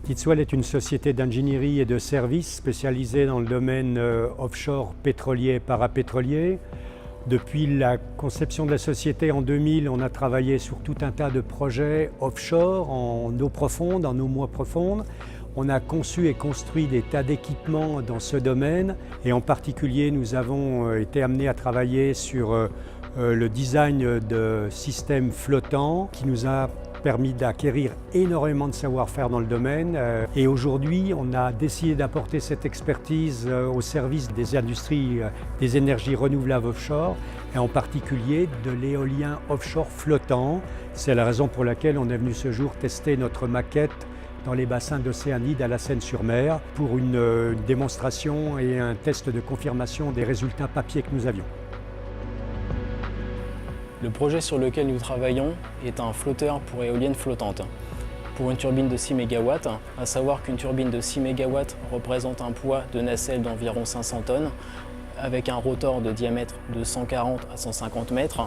Titswell est une société d'ingénierie et de services spécialisée dans le domaine offshore pétrolier et parapétrolier. Depuis la conception de la société en 2000, on a travaillé sur tout un tas de projets offshore, en eau profonde, en eau moins profonde. On a conçu et construit des tas d'équipements dans ce domaine et en particulier nous avons été amenés à travailler sur le design de systèmes flottants qui nous a permis d'acquérir énormément de savoir-faire dans le domaine et aujourd'hui on a décidé d'apporter cette expertise au service des industries des énergies renouvelables offshore et en particulier de l'éolien offshore flottant. C'est la raison pour laquelle on est venu ce jour tester notre maquette dans les bassins d'Océanide à la Seine-sur-Mer pour une démonstration et un test de confirmation des résultats papier que nous avions. Le projet sur lequel nous travaillons est un flotteur pour éolienne flottante. Pour une turbine de 6 MW, à savoir qu'une turbine de 6 MW représente un poids de nacelle d'environ 500 tonnes, avec un rotor de diamètre de 140 à 150 mètres,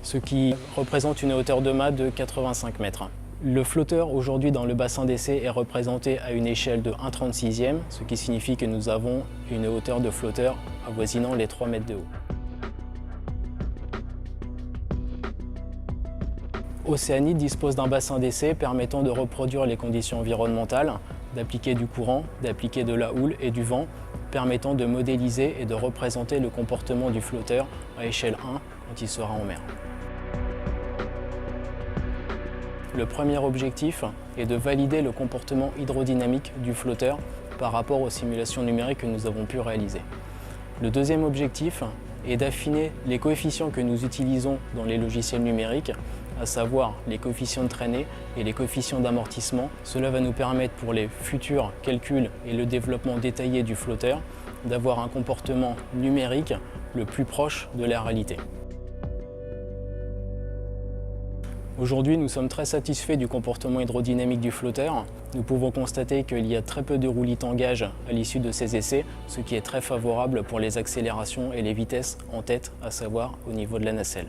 ce qui représente une hauteur de mât de 85 mètres. Le flotteur aujourd'hui dans le bassin d'essai est représenté à une échelle de 1/36e, ce qui signifie que nous avons une hauteur de flotteur avoisinant les 3 mètres de haut. Océanide dispose d'un bassin d'essai permettant de reproduire les conditions environnementales, d'appliquer du courant, d'appliquer de la houle et du vent, permettant de modéliser et de représenter le comportement du flotteur à échelle 1 quand il sera en mer. Le premier objectif est de valider le comportement hydrodynamique du flotteur par rapport aux simulations numériques que nous avons pu réaliser. Le deuxième objectif est d'affiner les coefficients que nous utilisons dans les logiciels numériques, à savoir les coefficients de traînée et les coefficients d'amortissement. Cela va nous permettre pour les futurs calculs et le développement détaillé du flotteur d'avoir un comportement numérique le plus proche de la réalité. Aujourd'hui, nous sommes très satisfaits du comportement hydrodynamique du flotteur. Nous pouvons constater qu'il y a très peu de roulis-tangage à l'issue de ces essais, ce qui est très favorable pour les accélérations et les vitesses en tête, à savoir au niveau de la nacelle.